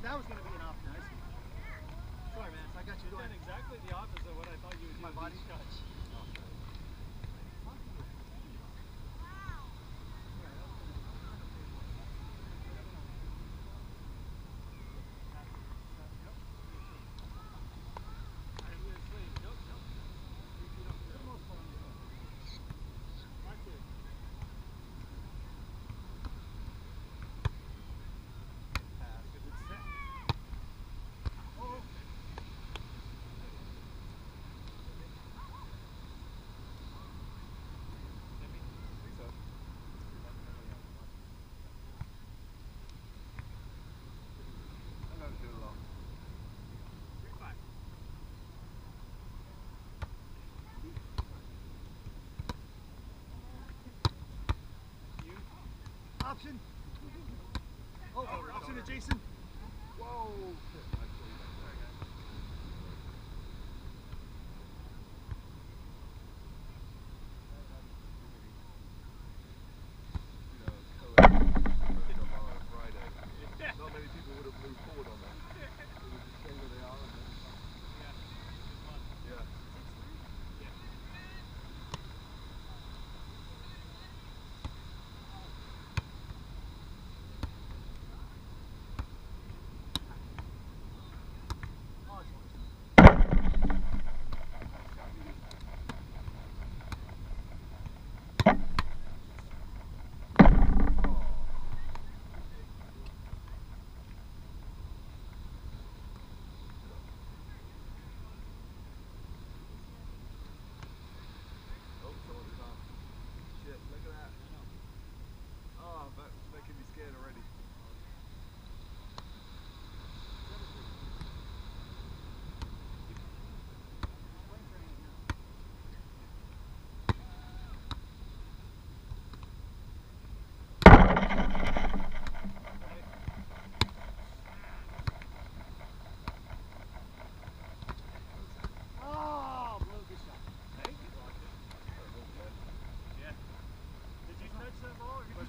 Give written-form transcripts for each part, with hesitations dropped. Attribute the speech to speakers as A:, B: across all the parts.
A: That was going to be an option. I see. Sorry, man. I got you doing
B: exactly the opposite of what I thought you would do.
A: My body
B: touch.
A: Option. Oh, option to Jason.
C: Whoa. Not many people would have moved forward on that. They would just stay where they are. Yeah.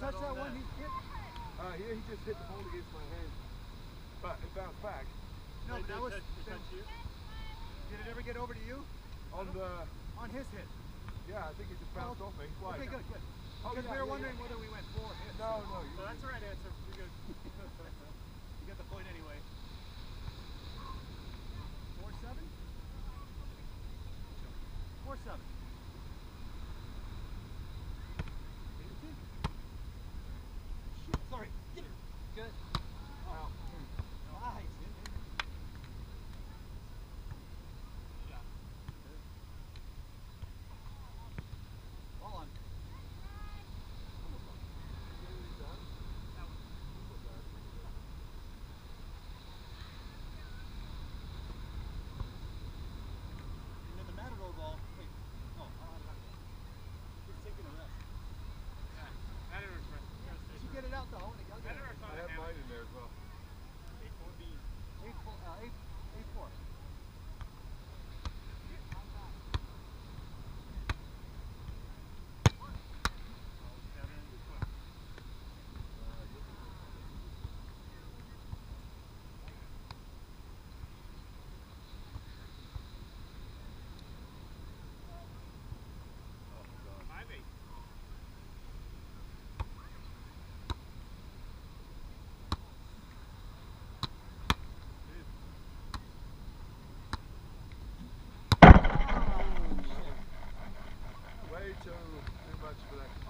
A: Touch that one he hit?
C: He just hit the ball against my hand. But it bounced back.
A: No, but that was...
B: touch you?
A: Did it ever get over to you?
C: On
A: his hit?
C: Yeah, I think it just bounced off me. Why?
A: Okay, good. Because we were wondering whether we went 4 hits.
C: No.
B: So that's the right answer. You're good.
A: You got the point anyway. 4-7? 4-7. Sorry. Get it. Good.
C: Wow.
A: Nice. Ball on.
C: mucho, too much for that